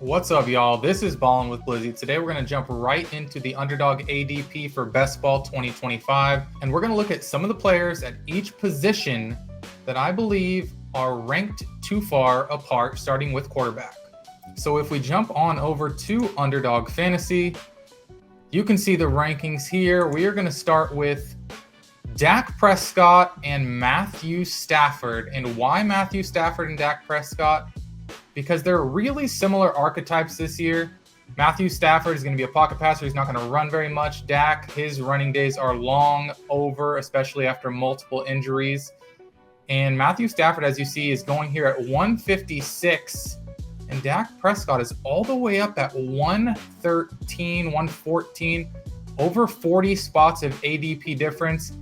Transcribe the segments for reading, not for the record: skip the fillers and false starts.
What's up, y'all? This is Ballin' with Blizzy. Today we're going to jump right into the Underdog ADP for Best Ball 2025, and we're going to look at some of the players at each position that I believe are ranked too far apart, starting with quarterback. So if we jump on over to Underdog Fantasy, you can see the rankings here. We are going to start with Dak Prescott and Matthew Stafford. And why Matthew Stafford and Dak Prescott? Because they're really similar archetypes this year. Matthew Stafford is going to be a pocket passer. He's not going to run very much. Dak, his running days are long over, especially after multiple injuries. And Matthew Stafford, as you see, is going here at 156. And Dak Prescott is all the way up at 113, 114, over 40 spots of ADP difference.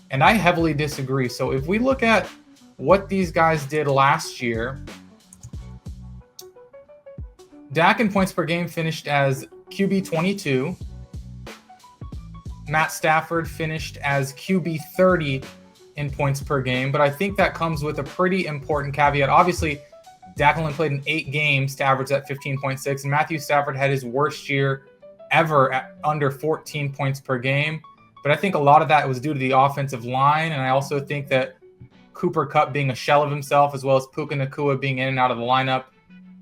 And I heavily disagree. So if we look at what these guys did last year, Dak in points per game finished as QB 22. Matt Stafford finished as QB 30 in points per game. But I think that comes with a pretty important caveat. Obviously, Dak only played in 8 games to average at 15.6. And Matthew Stafford had his worst year ever at under 14 points per game. But I think a lot of that was due to the offensive line. And I also think that Cooper Kupp being a shell of himself, as well as Puka Nacua being in and out of the lineup,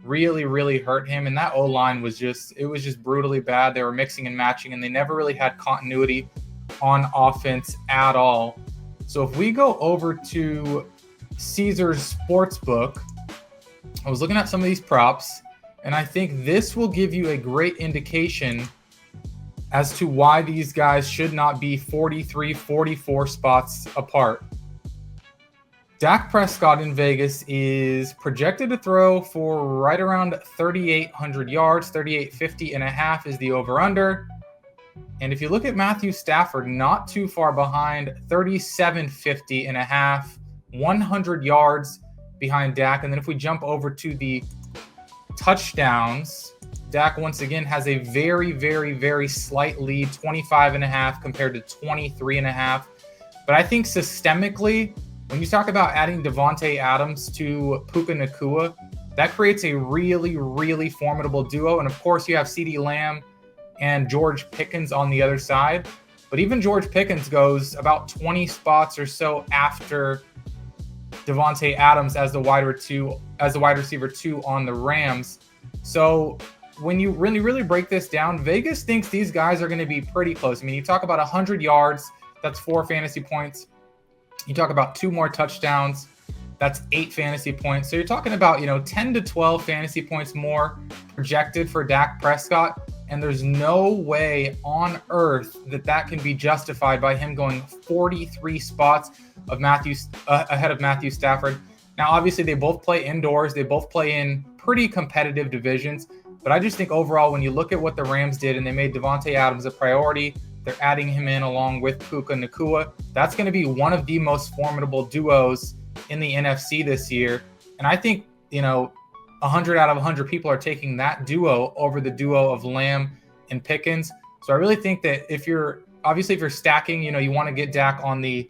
really hurt him. And that O-line was just brutally bad. They were mixing and matching, and they never really had continuity on offense at all. So if we go over to Caesars Sportsbook, I was looking at some of these props, and I think this will give you a great indication as to why these guys should not be 43, 44 spots apart. Dak Prescott in Vegas is projected to throw for right around 3,800 yards. 3,850 and a half is the over-under. And if you look at Matthew Stafford, not too far behind, 3,750 and a half, 100 yards behind Dak. And then if we jump over to the touchdowns, Dak once again has a very slight lead, 25 and a half compared to 23 and a half. But I think systemically, when you talk about adding Davante Adams to Puka Nacua, that creates a really formidable duo. And of course, you have CeeDee Lamb and George Pickens on the other side. But even George Pickens goes about 20 spots or so after Davante Adams as the wide receiver 2 on the Rams. So when you really break this down, Vegas thinks these guys are going to be pretty close. I mean, you talk about 100 yards, that's 4 fantasy points. You talk about 2 more touchdowns, that's 8 fantasy points. So you're talking about, 10 to 12 fantasy points more projected for Dak Prescott. And there's no way on earth that can be justified by him going 43 spots of ahead of Matthew Stafford. Now, obviously, they both play indoors. They both play in pretty competitive divisions. But I just think overall, when you look at what the Rams did and they made Davante Adams a priority, they're adding him in along with Puka Nacua. That's going to be one of the most formidable duos in the NFC this year. And I think, 100 out of 100 people are taking that duo over the duo of Lamb and Pickens. So I really think that if you're stacking, you want to get Dak on the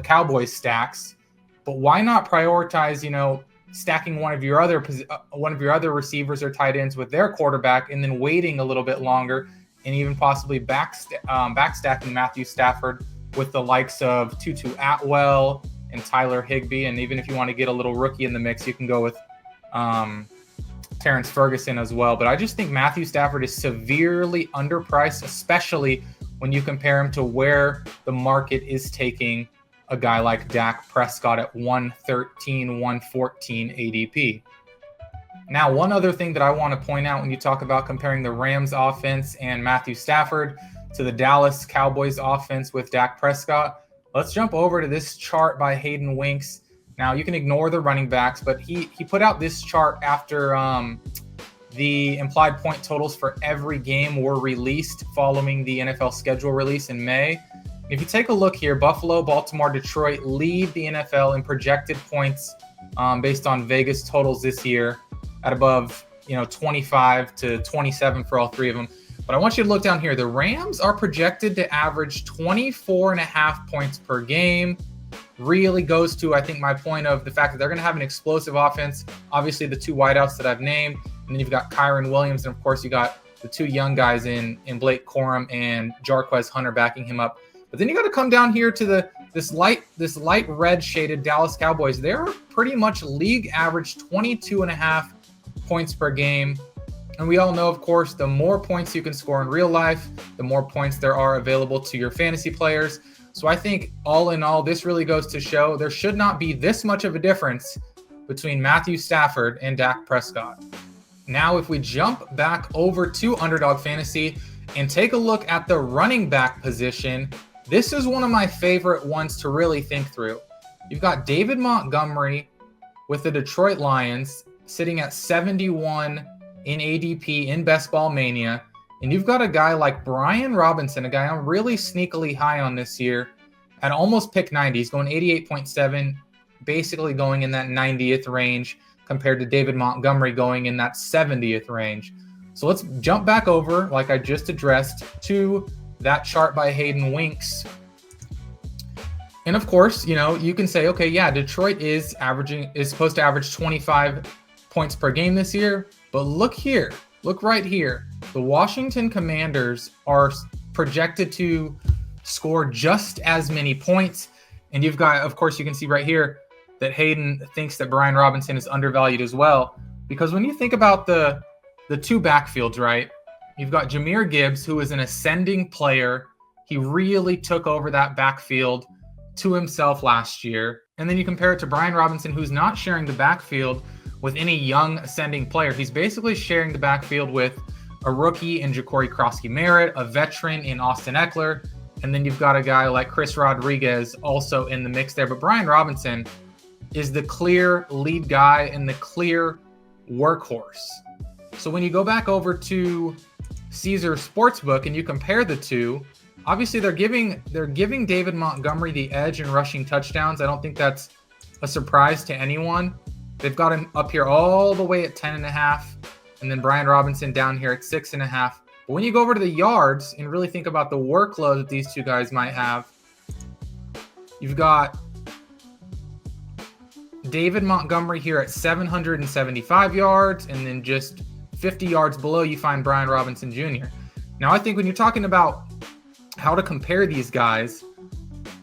Cowboys stacks, but why not prioritize, stacking one of your other receivers or tight ends with their quarterback, and then waiting a little bit longer, and even possibly backstacking Matthew Stafford with the likes of Tutu Atwell and Tyler Higbee. And even if you want to get a little rookie in the mix, you can go with Terrence Ferguson as well. But I just think Matthew Stafford is severely underpriced, especially when you compare him to where the market is taking a guy like Dak Prescott at 113, 114 ADP. Now, one other thing that I want to point out when you talk about comparing the Rams offense and Matthew Stafford to the Dallas Cowboys offense with Dak Prescott, let's jump over to this chart by Hayden Winks. Now, you can ignore the running backs, but he put out this chart after the implied point totals for every game were released following the NFL schedule release in May. If you take a look here, Buffalo, Baltimore, Detroit lead the NFL in projected points based on Vegas totals this year at above 25 to 27 for all 3 of them. But I want you to look down here. The Rams are projected to average 24.5 points per game. Really goes to, I think, my point of the fact that they're going to have an explosive offense. Obviously, the 2 wideouts that I've named. And then you've got Kyron Williams, and of course you got the two young guys in Blake Corum and Jarquez Hunter backing him up. But then you got to come down here to this light red shaded Dallas Cowboys. They're pretty much league average 22.5 points per game. And we all know, of course, the more points you can score in real life, the more points there are available to your fantasy players. So I think all in all, this really goes to show there should not be this much of a difference between Matthew Stafford and Dak Prescott. Now, if we jump back over to Underdog Fantasy and take a look at the running back position, this is one of my favorite ones to really think through. You've got David Montgomery with the Detroit Lions sitting at 71 in ADP in Best Ball Mania. And you've got a guy like Brian Robinson, a guy I'm really sneakily high on this year, at almost pick 90. He's going 88.7, basically going in that 90th range compared to David Montgomery going in that 70th range. So let's jump back over, like I just addressed, to that chart by Hayden Winks. And of course, you can say, okay, yeah, Detroit is supposed to average 25 points per game this year. But look right here. The Washington Commanders are projected to score just as many points. And you've got, of course, you can see right here that Hayden thinks that Brian Robinson is undervalued as well. Because when you think about the two backfields, right? You've got Jahmyr Gibbs, who is an ascending player. He really took over that backfield to himself last year. And then you compare it to Brian Robinson, who's not sharing the backfield with any young ascending player. He's basically sharing the backfield with a rookie in Ja'Cory Krosky-Merritt, a veteran in Austin Eckler, and then you've got a guy like Chris Rodriguez also in the mix there. But Brian Robinson is the clear lead guy and the clear workhorse. So when you go back over to Caesar Sportsbook and you compare the two, obviously they're giving David Montgomery the edge in rushing touchdowns. I don't think that's a surprise to anyone. They've got him up here all the way at 10.5, and then Brian Robinson down here at 6.5. But when you go over to the yards and really think about the workload that these two guys might have, you've got David Montgomery here at 775 yards, and then just 50 yards below you find Brian Robinson Jr. Now, I think when you're talking about how to compare these guys,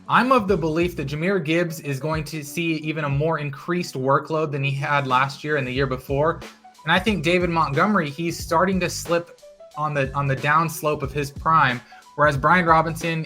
I'm of the belief that Jahmyr Gibbs is going to see even a more increased workload than he had last year and the year before. And I think David Montgomery, he's starting to slip on the down slope of his prime. Whereas Brian Robinson,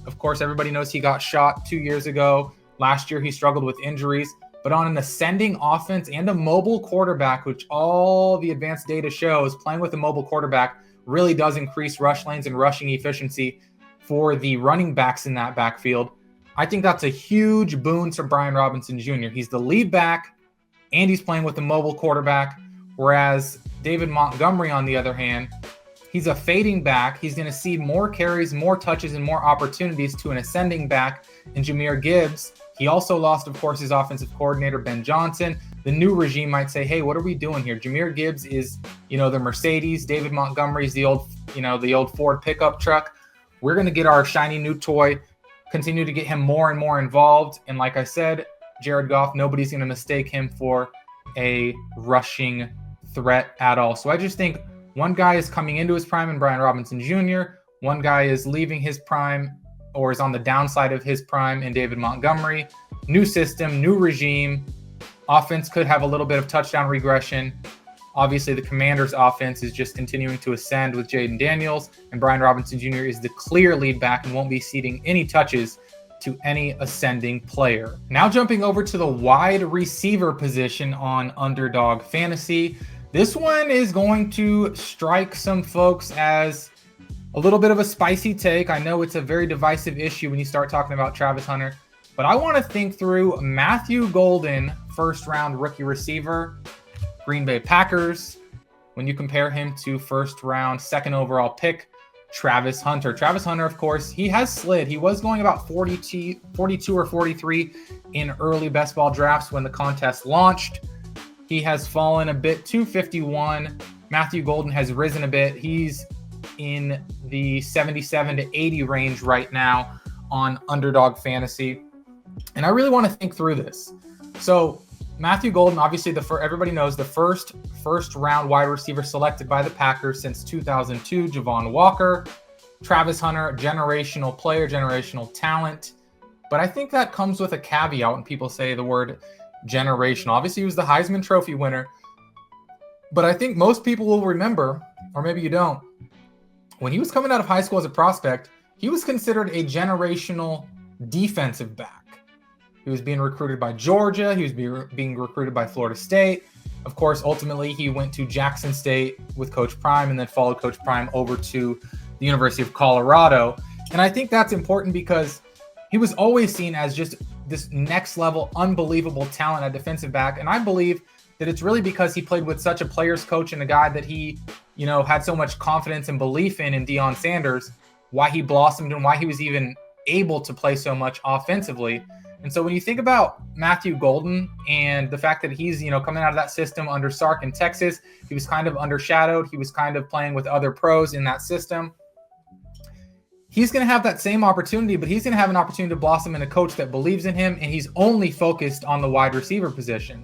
of course, everybody knows he got shot 2 years ago. Last year, he struggled with injuries. But on an ascending offense and a mobile quarterback, which all the advanced data shows, playing with a mobile quarterback really does increase rush lanes and rushing efficiency for the running backs in that backfield. I think that's a huge boon to Brian Robinson Jr. He's the lead back, and he's playing with a mobile quarterback, whereas David Montgomery, on the other hand, he's a fading back. He's going to see more carries, more touches, and more opportunities to an ascending back in Jahmyr Gibbs. He also lost, of course, his offensive coordinator, Ben Johnson. The new regime might say, hey, what are we doing here? Jahmyr Gibbs is, the Mercedes. David Montgomery is the old Ford pickup truck. We're going to get our shiny new toy, continue to get him more and more involved. And like I said, Jared Goff, nobody's going to mistake him for a rushing threat at all. So I just think one guy is coming into his prime in Brian Robinson Jr. One guy is leaving his prime or is on the downside of his prime in David Montgomery. New system, new regime. Offense could have a little bit of touchdown regression. Obviously, the Commanders' offense is just continuing to ascend with Jaden Daniels, and Brian Robinson Jr. is the clear lead back and won't be ceding any touches to any ascending player. Now jumping over to the wide receiver position on Underdog Fantasy. This one is going to strike some folks as a little bit of a spicy take. I know it's a very divisive issue when you start talking about Travis Hunter, but I want to think through Matthew Golden, first-round rookie receiver, Green Bay Packers, when you compare him to first-round, second overall pick, Travis Hunter. Travis Hunter, of course, he has slid. He was going about 42 or 43 in early best ball drafts when the contest launched. He has fallen a bit to 51. Matthew Golden has risen a bit. He's in the 77 to 80 range right now on Underdog Fantasy. And I really want to think through this. So Matthew Golden, obviously everybody knows the first round wide receiver selected by the Packers since 2002, Javon Walker. Travis Hunter, generational player, generational talent. But I think that comes with a caveat when people say the word generational. Obviously, he was the Heisman Trophy winner. But I think most people will remember, or maybe you don't, when he was coming out of high school as a prospect, he was considered a generational defensive back. He was being recruited by Georgia. He was being recruited by Florida State. Of course, ultimately, he went to Jackson State with Coach Prime and then followed Coach Prime over to the University of Colorado. And I think that's important because he was always seen as just this next level, unbelievable talent at defensive back. And I believe that it's really because he played with such a player's coach and a guy that he, had so much confidence and belief in Deion Sanders, why he blossomed and why he was even able to play so much offensively. And so when you think about Matthew Golden and the fact that he's, coming out of that system under Sark in Texas, he was kind of undershadowed. He was kind of playing with other pros in that system. He's going to have that same opportunity, but he's going to have an opportunity to blossom in a coach that believes in him, and he's only focused on the wide receiver position.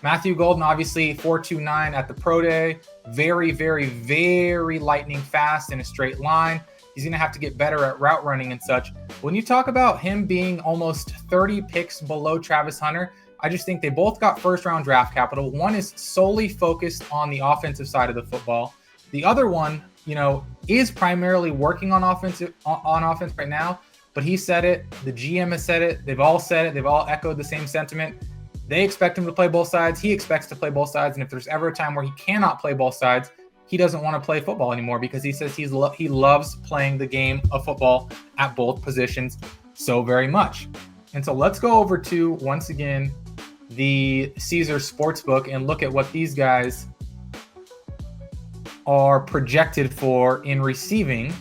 Matthew Golden, obviously 4.29 at the Pro Day, very, very, very lightning fast in a straight line. He's going to have to get better at route running and such. When you talk about him being almost 30 picks below Travis Hunter, I just think they both got first-round draft capital. One is solely focused on the offensive side of the football. The other one, is primarily working on offense right now. But he said it. The GM has said it. They've all said it. They've all echoed the same sentiment. They expect him to play both sides. He expects to play both sides. And if there's ever a time where he cannot play both sides, he doesn't want to play football anymore because he says he loves playing the game of football at both positions so very much. And so let's go over to, once again, the Caesars Sportsbook and look at what these guys are projected for in receiving.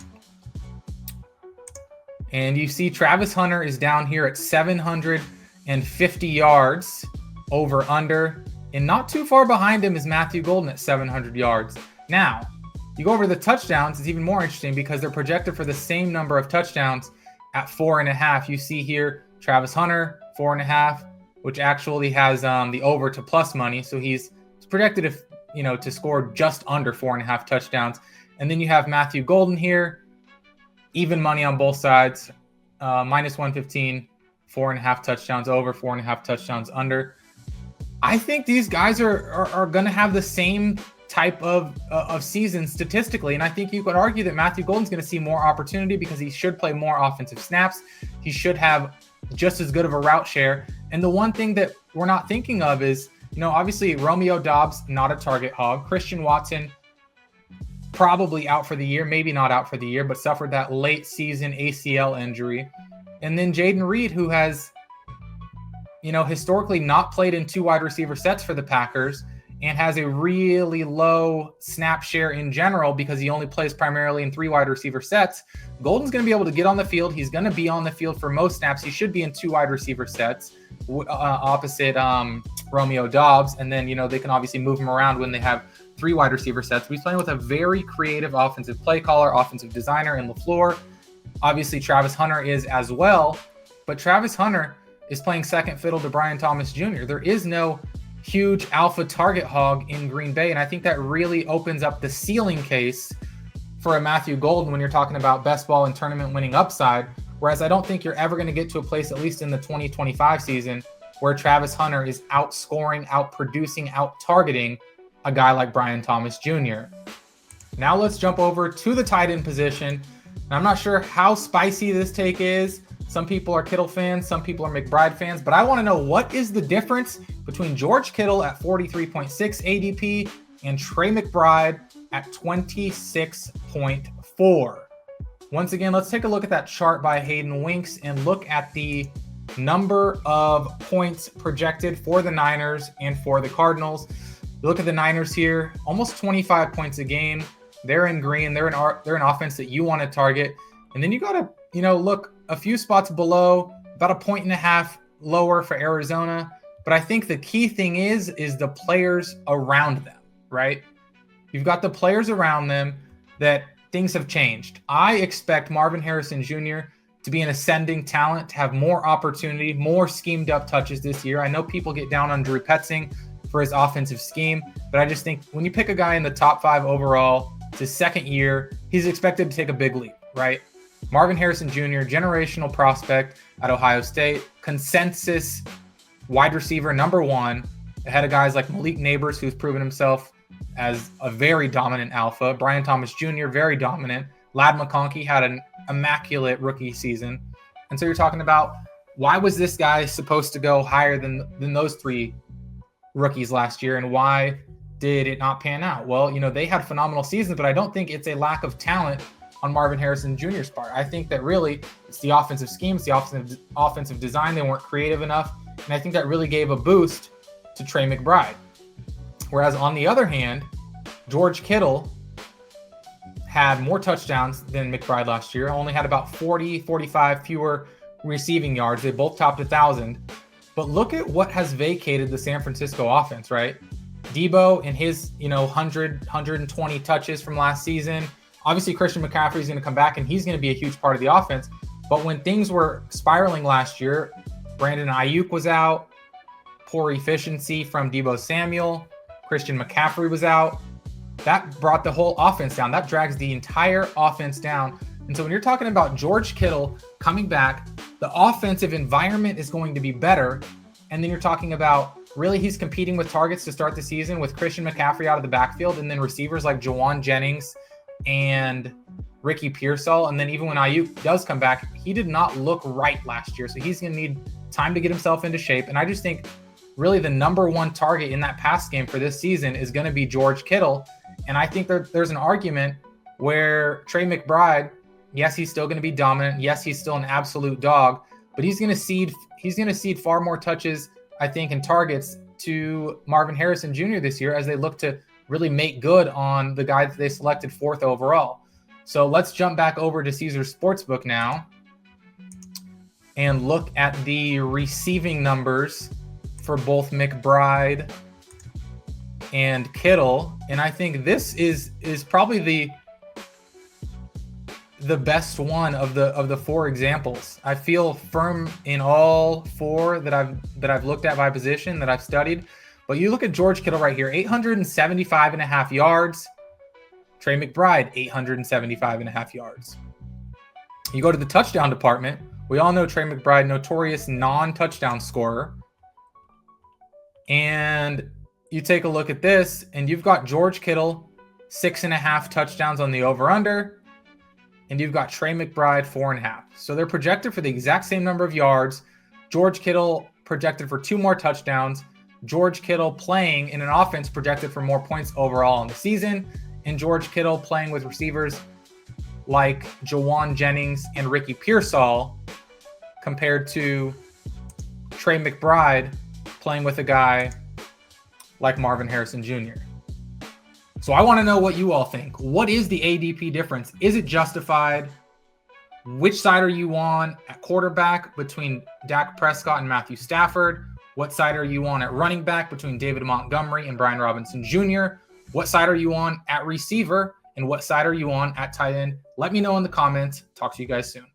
And you see Travis Hunter is down here at 750 yards over under, and not too far behind him is Matthew Golden at 700 yards. Now, you go over the touchdowns, it's even more interesting because they're projected for the same number of touchdowns at 4.5. You see here Travis Hunter 4.5, which actually has the over to plus money. So he's projected to score just under 4.5 touchdowns. And then you have Matthew Golden here, even money on both sides, minus 115, 4.5 touchdowns over, 4.5 touchdowns under. I think these guys are going to have the same type of season statistically. And I think you could argue that Matthew Golden's going to see more opportunity because he should play more offensive snaps. He should have just as good of a route share. And the one thing that we're not thinking of is, obviously Romeo Doubs, not a target hog. Christian Watson, probably out for the year, maybe not out for the year, but suffered that late season ACL injury. And then Jaden Reed, who has, historically not played in two wide receiver sets for the Packers and has a really low snap share in general because he only plays primarily in three wide receiver sets. Golden's going to be able to get on the field. He's going to be on the field for most snaps. He should be in two wide receiver sets opposite Romeo Doubs. And then, they can obviously move him around when they have three wide receiver sets. But he's playing with a very creative offensive play caller, offensive designer in LaFleur. Obviously, Travis Hunter is as well. But Travis Hunter is playing second fiddle to Brian Thomas Jr. There is no huge alpha target hog in Green Bay. And I think that really opens up the ceiling case for a Matthew Golden when you're talking about best ball and tournament winning upside. Whereas I don't think you're ever going to get to a place, at least in the 2025 season, where Travis Hunter is outscoring, outproducing, out-targeting a guy like Brian Thomas Jr. Now let's jump over to the tight end position. And I'm not sure how spicy this take is. Some people are Kittle fans, some people are McBride fans, but I want to know what is the difference between George Kittle at 43.6 ADP and Trey McBride at 26.4. Once again, let's take a look at that chart by Hayden Winks and look at the number of points projected for the Niners and for the Cardinals. Look at the Niners here, almost 25 points a game. They're in green. They're an offense that you want to target. And then you got to, look a few spots below, about 1.5 points lower for Arizona. But I think the key thing is the players around them, right? You've got the players around them that things have changed. I expect Marvin Harrison Jr. to be an ascending talent, to have more opportunity, more schemed up touches this year. I know people get down on Drew Petzing for his offensive scheme, but I just think when you pick a guy in the top 5 overall, it's his second year, he's expected to take a big leap, right? Marvin Harrison Jr., generational prospect at Ohio State, consensus wide receiver number 1, ahead of guys like Malik Neighbors, who's proven himself as a very dominant alpha. Brian Thomas Jr., very dominant. Ladd McConkey had an immaculate rookie season. And so you're talking about, why was this guy supposed to go higher than those 3 rookies last year, and why did it not pan out? Well, they had phenomenal seasons, but I don't think it's a lack of talent on Marvin Harrison Jr.'s part. I think that really it's the offensive schemes, the offensive design. They weren't creative enough, and I think that really gave a boost to Trey McBride. Whereas on the other hand, George Kittle had more touchdowns than McBride last year, only had about 45 fewer receiving yards. They both topped 1,000. But look at what has vacated the San Francisco offense, right? Debo in his, 120 touches from last season. Obviously, Christian McCaffrey is going to come back, and he's going to be a huge part of the offense. But when things were spiraling last year, Brandon Ayuk was out, poor efficiency from Debo Samuel, Christian McCaffrey was out. That brought the whole offense down. That drags the entire offense down. And so when you're talking about George Kittle coming back, the offensive environment is going to be better. And then you're talking about, really, he's competing with targets to start the season with Christian McCaffrey out of the backfield, and then receivers like Jawan Jennings and Ricky Pearsall. And then even when Ayuk does come back, he did not look right last year. So he's going to need time to get himself into shape. And I just think really the number 1 target in that pass game for this season is going to be George Kittle. And I think there's an argument where Trey McBride, yes, he's still going to be dominant. Yes, he's still an absolute dog, but he's going to cede far more touches, I think, and targets to Marvin Harrison Jr. this year as they look to really make good on the guy that they selected 4th overall. So let's jump back over to Caesars Sportsbook now and look at the receiving numbers for both McBride and Kittle. And I think this is probably the best one of the 4 examples. I feel firm in all 4 that I've looked at by position, that I've studied. But you look at George Kittle right here, 875.5 yards. Trey McBride, 875.5 yards. You go to the touchdown department. We all know Trey McBride, notorious non-touchdown scorer. And you take a look at this, and you've got George Kittle, 6.5 touchdowns on the over-under. And you've got Trey McBride, 4.5. So they're projected for the exact same number of yards. George Kittle projected for 2 more touchdowns. George Kittle playing in an offense projected for more points overall in the season. And George Kittle playing with receivers like Jawan Jennings and Ricky Pearsall, compared to Trey McBride playing with a guy like Marvin Harrison Jr. So I want to know what you all think. What is the ADP difference? Is it justified? Which side are you on at quarterback between Dak Prescott and Matthew Stafford? What side are you on at running back between David Montgomery and Brian Robinson Jr.? What side are you on at receiver? And what side are you on at tight end? Let me know in the comments. Talk to you guys soon.